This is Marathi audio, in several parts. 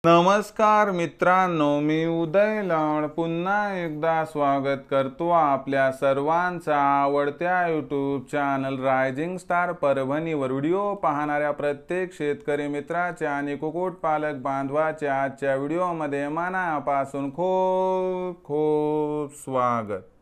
नमस्कार मित्रांनो, मी उदय लाड पुन्हा एकदा स्वागत करतो आपल्या सर्वांचा आवडत्या यूट्यूब चॅनल रायझिंग स्टार परभणीवर व्हिडिओ पाहणाऱ्या प्रत्येक शेतकरी मित्राच्या आणि कुक्कुटपालक बांधवाच्या आजच्या व्हिडिओमध्ये मनापासून खूप खूप स्वागत।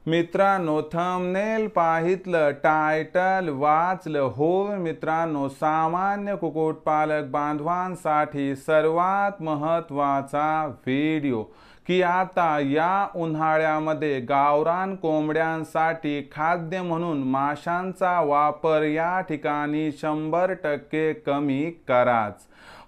मित्रांनो, थंबनेल पाहितलं, टायटल वाचलं, हो मित्रांनो, सामान्य कुक्कुटपालक बांधवांसाठी सर्वात महत्त्वाचा व्हिडिओ की आता या उन्हाळ्यामध्ये गावरान कोंबड्यांसाठी खाद्य म्हणून माशांचा वापर या ठिकाणी 100% कमी कराच।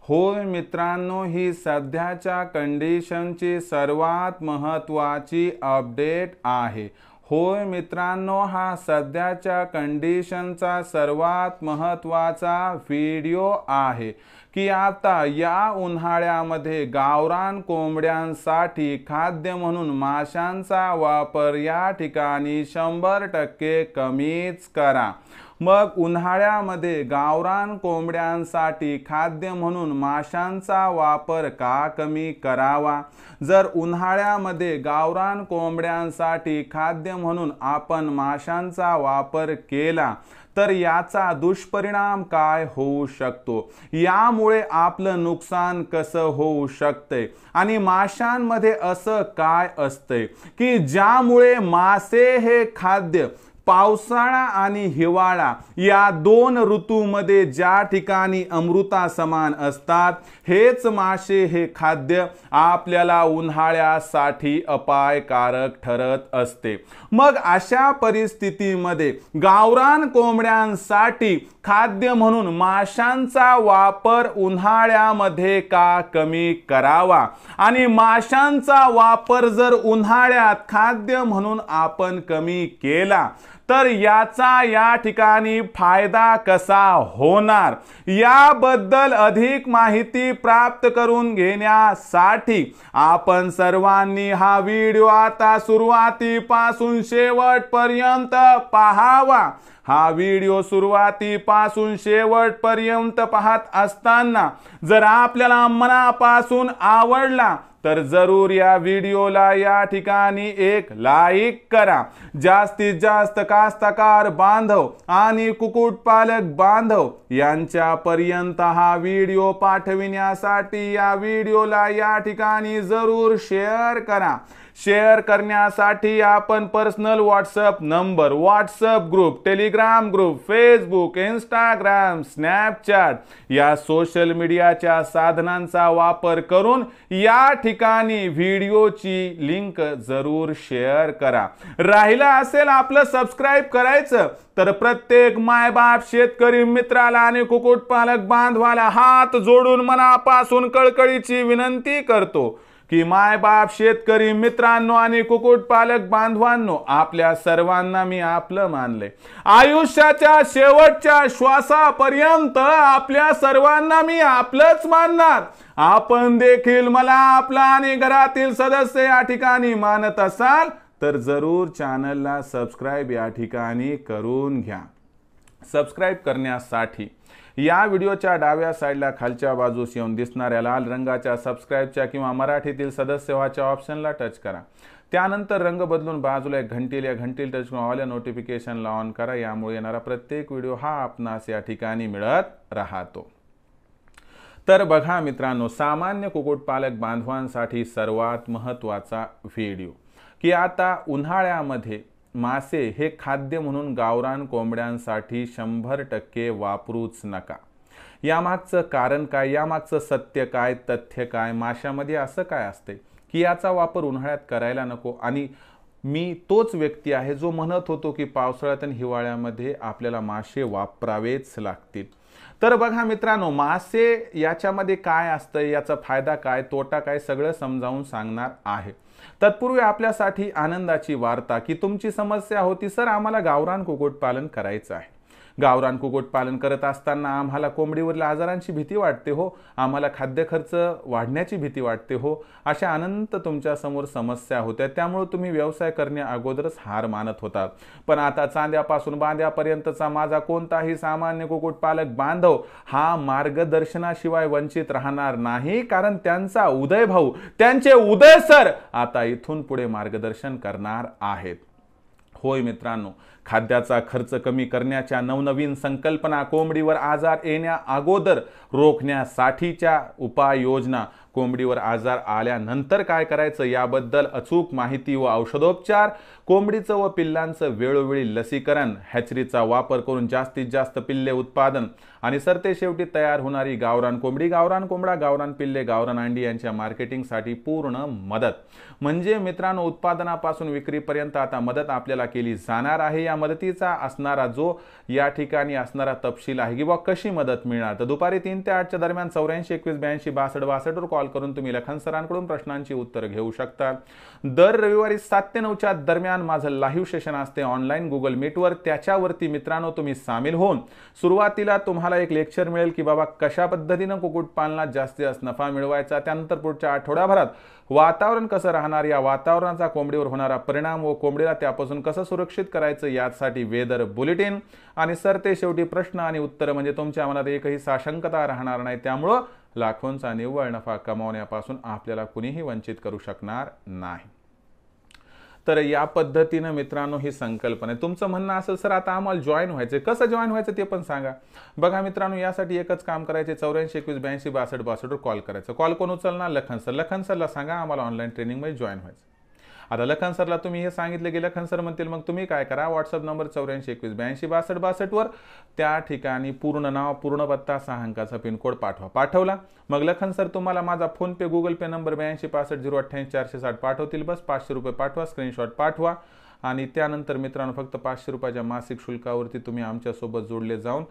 होय मित्रांनो, ही सध्याच्या कंडिशनची सर्वात महत्त्वाची अपडेट आहे। होय मित्रांनो, हा सध्याच्या कंडिशनचा सर्वात महत्त्वाचा व्हिडिओ आहे की आता या उन्हाळ्यामध्ये गावरान कोंबड्यांसाठी खाद्य म्हणून माशांचा वापर या ठिकाणी 100% कमीच करा। मग उन्हाळ्यामध्ये गावरान कोंबड्यांसाठी खाद्य म्हणून माशांचा वापर का कमी करावा? जर उन्हाळ्यामध्ये गावरान कोंबड्यांसाठी खाद्य म्हणून आपण माशांचा वापर केला तर याचा दुष्परिणाम काय होऊ शकतो? यामुळे आपलं नुकसान कसं होऊ शकते आणि माशांमध्ये असं काय असते की ज्यामुळे मासे हे खाद्य पावसाळा आणि हिवाळा या दोन ऋतूमध्ये ज्या ठिकाणी अमृता समान असतात, हेच मासे हे खाद्य आपल्याला उन्हाळ्यासाठी अपायकारक ठरत असते। मग अशा परिस्थितीमध्ये गावरान कोंबड्यांसाठी खाद्य म्हणून माशांचा वापर उन्हाळ्यामध्ये का कमी करावा? आणि माशांचा वापर जर उन्हाळ्यात खाद्य म्हणून आपण कमी केला तर याचा या ठिकाणी फायदा कसा होणार, याबद्दल अधिक माहिती प्राप्त करून घेण्यासाठी आपण सर्वांनी हा व्हिडिओ आता सुरुवातीपासून शेवटपर्यंत पाहावा। हा व्हिडिओ सुरुवातीपासून शेवटपर्यंत पाहत असताना जर आपल्याला मनापासून आवडला तर जरूर या व्हिडिओला या ठिकाणी एक लाईक करा। जास्तीत जास्त कास्तकार बांधव आणि कुक्कुटपालक बांधव यांच्यापर्यंत हा व्हिडिओ पाठविण्यासाठी या व्हिडिओला या ठिकाणी जरूर शेअर करा। शेअर करण्यासाठी आपण personal WhatsApp number, WhatsApp group, Telegram group, Facebook, Instagram, Snapchat या सोशल मीडियाच्या साधनांचा वापर करून या ठिकाणी व्हिडिओची लिंक जरूर शेअर करा। राहिला असेल आपलं सबस्क्राइब करायचं तर प्रत्येक मायबाप शेतकरी मित्राला आणि कुक्कुटपालक बांधवाला हात जोडून मनापासून कळकळीची विनंती करतो की मायबाप शेतकरी मित्रांनो आणि कुक्कुटपालक बांधवांनो, आपल्या सर्वांना मी आपलं मानले। आयुष्याच्या शेवटच्या श्वासापर्यंत आपल्या सर्वांना मी आपलंच मानणार। आपण देखील मला आपला आणि घरातील सदस्य या ठिकाणी मानत असाल तर जरूर चॅनलला सबस्क्राइब या ठिकाणी करून घ्या। सबस्क्राइब करण्यासाठी या व्हिडिओच्या डाव्या साईडला खालच्या बाजूस येऊन दिसणाऱ्या लाल रंगाच्या सबस्क्राइबच्या किंवा मराठीतील सदस्य व्हाच्या ऑप्शनला टच करा। त्यानंतर रंग बदलून बाजूला एक घंटीला टच करून ऑल नोटिफिकेशनला ऑन करा। यामुळे येणारा प्रत्येक व्हिडिओ हा आपणास या ठिकाणी मिळत राहतो। तर बघा मित्रांनो, सामान्य कुक्कुटपालक बांधवांसाठी सर्वात महत्त्वाचा व्हिडिओ की आता उन्हाळ्यामध्ये मासे हे खाद्य म्हणून गावरान कोंबड्यांसाठी 100% वापरूच नका। यामागचं कारण काय, यामागचं सत्य काय, तथ्य काय, माशामध्ये असं काय असते की याचा वापर उन्हाळ्यात करायला नको? आणि मी तोच व्यक्ती आहे जो म्हणत होतो की पावसाळ्यात आणि हिवाळ्यामध्ये आपल्याला मासे वापरावेच लागतील। तर बघा मित्रांनो, मासे याच्यामध्ये काय असतं, याचा फायदा काय, तोटा काय, सगळं समजावून सांगणार आहे। तत्पूर्वी आपल्यासाठी आनंदाची वार्ता की तुमची समस्या होती, सर आम्हाला गावरान कुक्कुटपालन करायचं आहे, गावरान कुक्कुटपालन करत असताना आम्हाला कोंबडीवरील आजारांची भीती वाटते हो, आम्हाला खाद्य खर्च वाढण्याची भीती वाटते हो, अशा अनंत तुमच्या समोर समस्या होत्या। त्यामुळे तुम्ही व्यवसाय करण्या अगोदरच हार मानत होता। पण आता चांद्यापासून बांध्यापर्यंतचा माझा कोणताही सामान्य कुक्कुटपालक बांधव हा मार्गदर्शनाशिवाय वंचित राहणार नाही, कारण त्यांचा उदय भाऊ, त्यांचे उदय सर आता इथून पुढे मार्गदर्शन करणार आहेत। होय मित्रांनो, खाद्याचा खर्च कमी करण्याच्या नवनवीन संकल्पना, कोंबडीवर आजार येण्या अगोदर रोखण्यासाठीच्या उपाययोजना, कोंबडीवर आजार आल्यानंतर काय करायचं याबद्दल अचूक माहिती व औषधोपचार, कोंबडीचं व पिल्लांचं वेळोवेळी लसीकरण, हॅचरीचा वापर करून जास्तीत जास्त पिल्ले उत्पादन आणि सरते शेवटी तयार होणारी गावरान कोंबडी, गावरान कोंबडा, गावरान पिल्ले, गावरान अंडी यांच्या मार्केटिंगसाठी पूर्ण मदत। म्हणजे मित्रांनो, उत्पादनापासून विक्रीपर्यंत आता मदत आपल्याला केली जाणार आहे। या मदतीचा असणारा जो या ठिकाणी असणारा तपशील आहे किंवा कशी मदत मिळणार, तर दुपारी 3 ते 8 च्या दरम्यान 84 21 82 62 62 वर कॉल करून तुम्ही लखन सरांकडून प्रश्नांची उत्तर घेऊ शकता। दर रविवारी 7 ते 9 च्या दरम्यान माझं लाईव्ह सेशन असते ऑनलाईन गुगल मीटवर। त्याच्यावरती मित्रांनो तुम्ही सामील होऊन सुरुवातीला तुम्हाला एक लेक्चर मिळेल की बाबा कशा पद्धतीने कुक्कुटपालनात जास्तीत नफा मिळवायचा, त्यानंतर पुढच्या आठवड्याभरात वातावरण कसं राहणार, या वातावरणाचा कोंबडीवर होणारा परिणाम व कोंबडीला त्यापासून कसं सुरक्षित करायचं यासाठी वेदर बुलेटिन आणि सरते शेवटी प्रश्न आणि उत्तर, म्हणजे तुमच्या मनात एकही साशंकता राहणार नाही। त्यामुळे लाखोंचा निव्वळ नफा कमावण्यापासून आपल्याला कुणीही वंचित करू शकणार नाही। तर या पद्धतीने मित्रांनो ही संकल्पना आहे। तुमचं म्हणणं असेल सर आता आम्हाला जॉईन व्हायचं, कसं जॉईन व्हायचं ते पण सांगा। बघा मित्रांनो, यासाठी एकच काम करायचे, 84 21 82 62 62 वर कॉल करायचं। कॉल कोण उचलणार? लखन सर। लखन सरला सांगा आम्हाला ऑनलाईन ट्रेनिंगमध्ये जॉईन व्हायचं। आता लखन सरला तुम्ही हे सांगितलं की लखन सर म्हणतील मग तुम्ही काय करा, व्हॉट्सअप नंबर 84 21 82 62 62 वर त्या ठिकाणी पूर्ण नाव, पूर्ण पत्ता, 6 अंकाचा पिनकोड पाठवा। पाठवला मग लखन सर तुम्हाला माझा फोन पे, गुगल पे नंबर 82 65 088 460 पाठवतील। बस 500 रुपये पाठवा, स्क्रीनशॉट पाठवा आणि त्यानंतर मित्रांनो फक्त 500 रुपयाच्या मासिक शुल्कावरती तुम्ही आमच्यासोबत जोडले जाऊन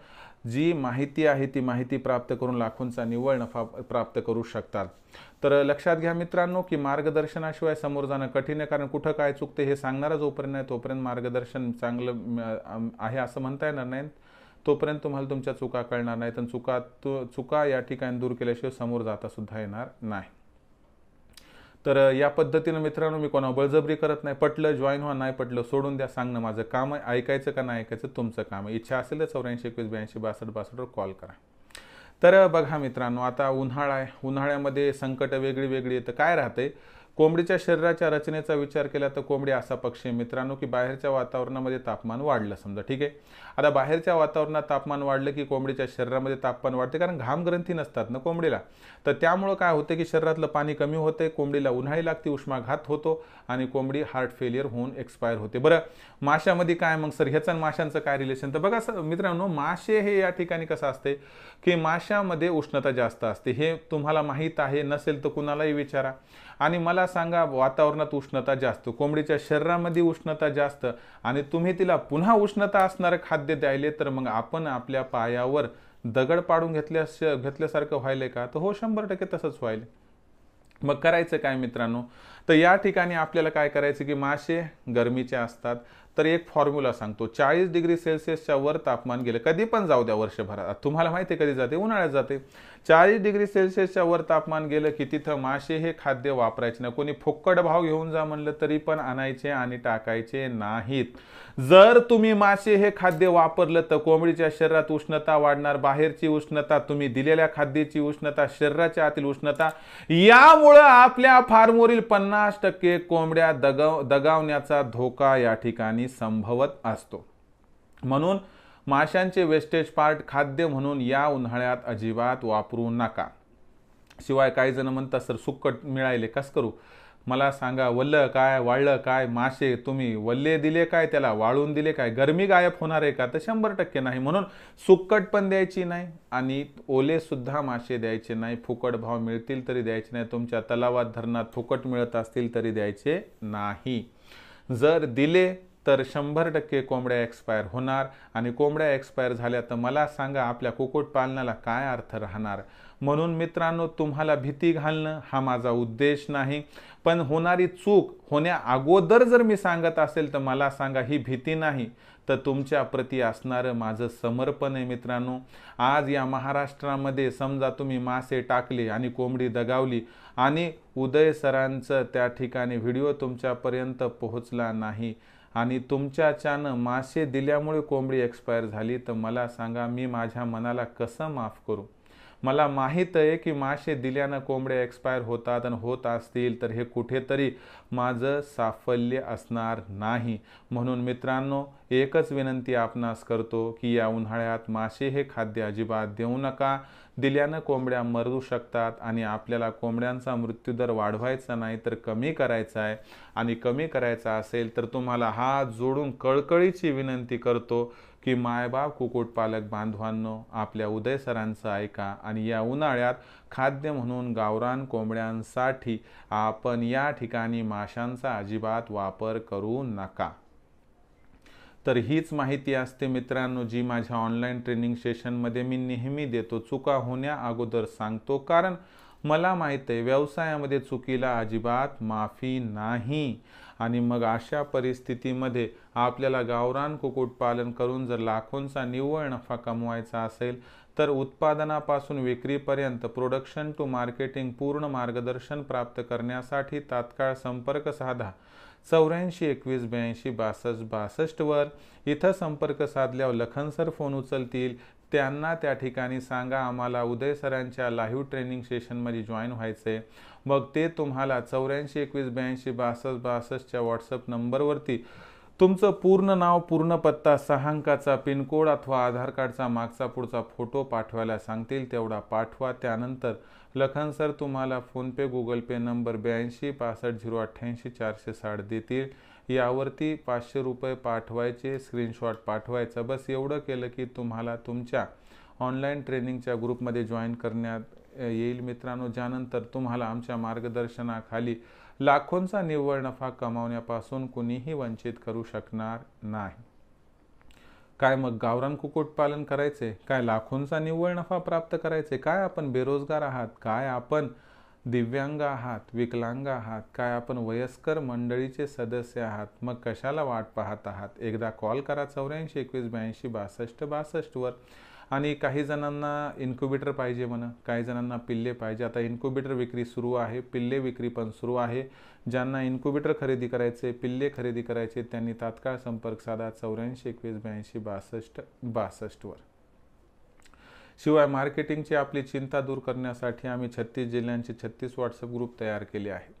जी माहिती आहे ती माहिती प्राप्त करून लाखोंचा निव्वळ नफा प्राप्त करू शकतात। तर लक्षात घ्या मित्रांनो की मार्गदर्शनाशिवाय समोर जाणं कठीण आहे, कारण कुठं काय चुकते हे सांगणारा जोपर्यंत नाही तोपर्यंत मार्गदर्शन चांगलं आहे असं म्हणता येणार नाही, तोपर्यंत तुम्हाला तुमच्या चुका कळणार नाहीत आणि चुका या ठिकाणी दूर केल्याशिवाय समोर जाता सुद्धा येणार नाही। तर या पद्धतीने मित्रांनो मी कोणा बळजबरी करत नाही, पटलं जॉईन व्हा, नाही पटलं सोडून द्या, सांगणं माझं काम आहे। ऐकायचं का नाही ऐकायचं तुमचं काम आहे। इच्छा असेल तर 84 21 82 62 62 वर कॉल करा। तर बघा मित्रांनो, आता उन्हाळा आहे, उन्हाळ्यामध्ये संकट वेगळी वेगळी येतं। काय राहते, कोंबडीच्या शरीराच्या रचनेचा विचार केला तर कोंबडी असा पक्षी मित्रांनो की बाहेरच्या वातावरणामध्ये तापमान वाढलं समजा, ठीक आहे। आता बाहेरच्या वातावरणात तापमान वाढलं की कोंबडीच्या शरीरामध्ये तापमान वाढते, कारण घाम ग्रंथी नसतात ना कोंबडीला, तर त्यामुळे काय होते की शरीरातलं पाणी कमी होते, कोंबडीला उन्हाळी लागते, उष्माघात होतो आणि कोंबडी हार्ट फेलियर होऊन एक्सपायर होते। बरं माशामध्ये काय मग सर, ह्याचं माशांचं काय रिलेशन? तर बघा मित्रांनो, मासे हे या ठिकाणी कसं असते की माशामध्ये उष्णता जास्त असते, हे तुम्हाला माहीत आहे, नसेल तर कुणालाही विचारा। आणि मला सांगा, वातावरणात उष्णता जास्त, कोंबडीच्या शरीरामध्ये उष्णता जास्त आणि तुम्ही तिला पुन्हा उष्णता असणारं खाद्य द्यायले, तर मग आपण आपल्या पायावर दगड पाडून घेतल्यासारखं व्हायले का? तर हो 100% तसंच व्हायले। मग करायचं काय मित्रांनो, तर या ठिकाणी आपल्याला काय करायचं की मासे गरमीचे असतात, तर एक फॉर्म्युला सांगतो, 40 डिग्री सेल्सिअसच्या वर तापमान गेलं, कधी पण जाऊ द्या वर्षभरात, तुम्हाला माहिती आहे कधी जाते, उन्हाळ्यात जाते, 40 डिग्री सेल्सिअसच्या वर तापमान गेलं की तिथं मासे हे खाद्य वापरायचे नाही। कोणी फुक्कड भाव घेऊन जा म्हणलं तरी पण आणायचे आणि टाकायचे नाहीत। जर तुम्ही मासे हे खाद्य वापरलं तर कोंबडीच्या शरीरात उष्णता वाढणार, बाहेरची उष्णता, तुम्ही दिलेल्या खाद्याची उष्णता, शरीराच्या आतील उष्णता, यामुळे आपल्या फार्मवरील 50% कोंबड्या दगावण्याचा धोका या ठिकाणी संभवत असतो। म्हणून माशांचे वेस्टेज पार्ट खाद्य म्हणून या उन्हाळ्यात अजिबात वापरू नका। शिवाय काही जण म्हणतात सर सुक्कट मिळाले कस करू, मला सांगा, वल्ल काय वाळलं काय, मासे तुम्ही वल्ले दिले काय, त्याला वाळून दिले काय, गरमी गायब होणार आहे का? तर 100% नाही। म्हणून सुक्कट पण द्यायची नाही आणि ओले सुद्धा मासे द्यायचे नाही, फुकट भाव मिळतील तरी द्यायचे नाही, तुमच्या तलावात धरणात फुकट मिळत असतील तरी द्यायचे नाही। जर दिले तर 100% कोंबड्या एक्सपायर होणार आणि कोंबड्या एक्सपायर झाल्या तर मला सांगा आपल्या कुक्कुटपालनाला काय अर्थ राहणार? म्हणून मित्रांनो, तुम्हाला भीती घालणं हा माझा उद्देश नाही, पण होणारी चूक होण्या अगोदर जर मी सांगत असेल तर मला सांगा, ही भीती नाही तर तुमच्या प्रती असणारं माझं समर्पण आहे. मित्रांनो, आज या महाराष्ट्रामध्ये समजा तुम्ही मासे टाकले आणि कोंबडी दगावली आणि उदय सरांचं त्या ठिकाणी व्हिडिओ तुमच्यापर्यंत पोहोचला नाही आणि तुमच्याच्यानं मासे दिल्यामुळे कोंबडी एक्सपायर झाली, तर मला सांगा, मी माझ्या मनाला कसं माफ करू? मला माहीत आहे की मासे दिल्यानं कोंबड्या एक्सपायर होतात आणि होत असतील तर हे कुठेतरी माझं साफल्य असणार नाही. म्हणून मित्रांनो, एकच विनंती आपणास करतो की या उन्हाळ्यात मासे हे खाद्य अजिबात देऊ नका. दिल्यानं कोंबड्या मरू शकतात आणि आपल्याला कोंबड्यांचा मृत्यूदर वाढवायचा नाही तर कमी करायचा आहे. आणि कमी करायचा असेल तर तुम्हाला हात जोडून कळकळीची विनंती करतो की मायबाप कुक्कुटपालक बांधवांनो, आपल्या उदय सरांचं ऐका आणि या उन्हाळ्यात खाद्य म्हणून गावरान कोंबड्यांसाठी आपण या ठिकाणी माशांचा अजिबात वापर करू नका. तर हीच माहिती असते मित्रांनो, जी माझ्या ऑनलाईन ट्रेनिंग सेशनमध्ये मी नेहमी देतो. चुका होण्या अगोदर सांगतो, कारण मला माहीत आहे व्यवसायामध्ये चुकीला अजिबात माफी नाही. आणि मग अशा परिस्थितीमध्ये आपल्याला गावरान कुक्कुटपालन करून जर लाखोंचा निव्वळ नफा कमवायचा असेल तर उत्पादनापासून विक्रीपर्यंत प्रोडक्शन टू मार्केटिंग पूर्ण मार्गदर्शन प्राप्त करण्यासाठी तात्काळ संपर्क साधा 84 21 82 62 62 वर. इथं संपर्क साधल्यावर लखन सर फोन उचलतील. त्यांना त्या ठिकाणी सांगा आम्हाला उदय सरांच्या लाईव्ह ट्रेनिंग सेशनमध्ये जॉईन व्हायचे. मग ते तुम्हाला 84 21 82 62 62 च्या व्हॉट्सअप नंबरवरती तुमचं पूर्ण नाव, पूर्ण पत्ता, 6 अंकाचा पिनकोड अथवा आधार कार्डचा मागचा पुढचा फोटो पाठवायला सांगतील तेवढा पाठवा. त्यानंतर लखन सर तुम्हाला फोनपे, गुगल पे नंबर 82 65 088 460 देतील. यावरती 500 रुपये पाठवायचे, स्क्रीनशॉट पाठवायचा. बस एवढं केलं की तुम्हाला तुमच्या ऑनलाईन ट्रेनिंगच्या ग्रुपमध्ये जॉईन करण्यात येईल मित्रांनो. ज्यानंतर तुम्हाला आमच्या मार्गदर्शनाखाली लाखोंचा निव्वळ नफा कमावण्यापासून कुणीही वंचित करू शकणार नाही. काय मग गावरान कुक्कुटपालन करायचे? काय लाखोंचा निव्वळ नफा प्राप्त करायचे? काय आपण बेरोजगार आहात? काय आपण दिव्यांग आहात, विकलांग आहात? काय आपण वयस्कर मंडळीचे सदस्य आहात? मग कशाला वाट पाहत आहात? एकदा कॉल करा 84 21 82 62 62 वर. आणि काही जणांना इन्क्युबेटर पाहिजे म्हणा, काही जणांना पिल्ले पाहिजे. आता इन्क्युबेटर विक्री सुरू आहे, पिल्ले विक्री पण सुरू आहे. ज्यांना इन्क्युबेटर खरेदी करायचे, पिल्ले खरेदी करायचे, त्यांनी तात्काळ संपर्क साधा 84 21 82 62 62 वर. शिवाय मार्केटिंगची आपली चिंता दूर करण्यासाठी आम्ही 36 जिल्ह्यांचे 36 व्हॉट्सअप ग्रुप तयार केले आहे.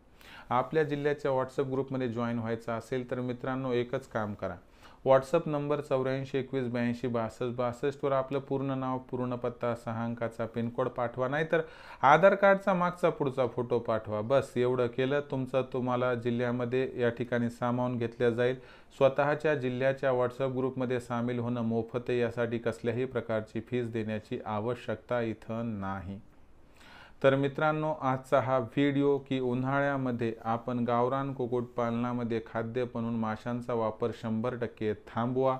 आपल्या जिल्ह्याच्या व्हॉट्सअप ग्रुपमध्ये जॉईन व्हायचं असेल तर मित्रांनो एकच काम करा. व्हॉट्सअप नंबर 84 21 82 62 62 वर आपलं पूर्ण नाव, पूर्ण पत्ता, 6 अंकाचा पिनकोड पाठवा, नाहीतर आधार कार्डचा मागचा पुढचा फोटो पाठवा. बस एवढं केलं तुम्हाला जिल्ह्यामध्ये या ठिकाणी सामावून घेतल्या जाईल. स्वतःच्या जिल्ह्याच्या व्हॉट्सअप ग्रुपमध्ये सामील होणं मोफत आहे. यासाठी कसल्याही प्रकारची फीस देण्याची आवश्यकता इथं नाही. तर मित्रांनो, आजचा हा व्हिडिओ की उन्हाळ्यामध्ये आपण गावरान कुक्कुटपालनामध्ये खाद्य बनवून माशांचा वापर 100% थांबवा.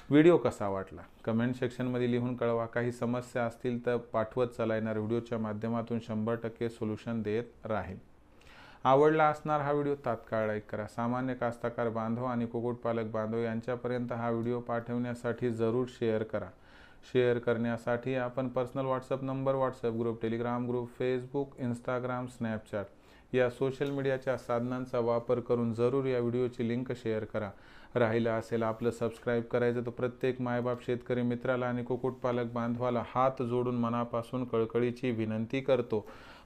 व्हिडिओ कसा वाटला कमेंट सेक्शनमध्ये लिहून कळवा. काही समस्या असतील तर पाठवत चला, येणाऱ्या व्हिडिओच्या माध्यमातून 100% सोल्युशन देत राहील. आवडला असणार हा व्हिडिओ तात्काळ लाईक करा. सामान्य कास्तकार बांधव आणि कुक्कुटपालक बांधव यांच्यापर्यंत हा व्हिडिओ पाठवण्यासाठी जरूर शेअर करा. शेअर करण्यासाठी आपण personal WhatsApp number, WhatsApp group, Telegram group, Facebook, Instagram, Snapchat या सोशल मीडियाच्या साधनांचा वापर करून जरूर या व्हिडिओची लिंक शेअर करा. राहिलं असेल आपलं सबस्क्राईब करायचं तर प्रत्येक मायबाप शेतकरी मित्राला आणि कुक्कुटपालक बांधवाला हात जोडून मनापासून कळकळीची विनंती करतो.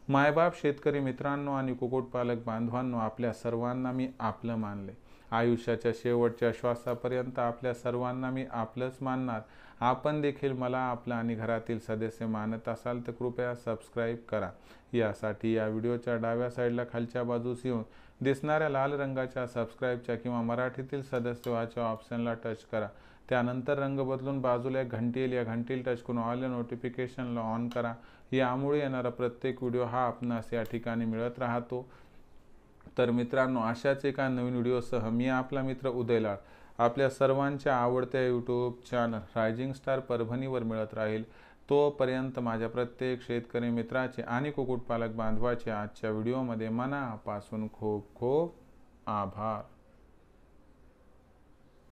मायबाप शेतकरी मित्रांनो आणि कुक्कुटपालक बांधवांनो, आपल्या सर्वांना मी आपलं मानले. आयुष्याच्या शेवटच्या श्वासापर्यंत आपल्या सर्वांना मी आपलंच मानणार. आपण देखील मला आपलं आणि घरातील सदस्य मानत असाल तर कृपया सबस्क्राईब करा. यासाठी या व्हिडिओच्या डाव्या साईडला खालच्या बाजूस येऊन दिसणाऱ्या लाल रंगाच्या सबस्क्राईबच्या किंवा मराठीतील सदस्य व्हाच्या ऑप्शनला टच करा. त्यानंतर रंग बदलून बाजूला एक घंटी येईल, या घंटीला टच करून ऑल नोटिफिकेशनला ऑन करा. यामुळे येणारा प्रत्येक व्हिडिओ हा आपणास या ठिकाणी मिळत राहतो. तर मित्रांनो, अशाच एका नवीन व्हिडिओसह मी आपला मित्र उदय लाड आपल्या सर्वांच्या आवडत्या यूट्यूब चॅनल रायझिंग स्टार परभणीवर मिळत राहील. तोपर्यंत माझ्या प्रत्येक शेतकरी मित्राचे आणि कुक्कुटपालक बांधवाचे आजच्या व्हिडिओमध्ये मनापासून खूप खूप आभार.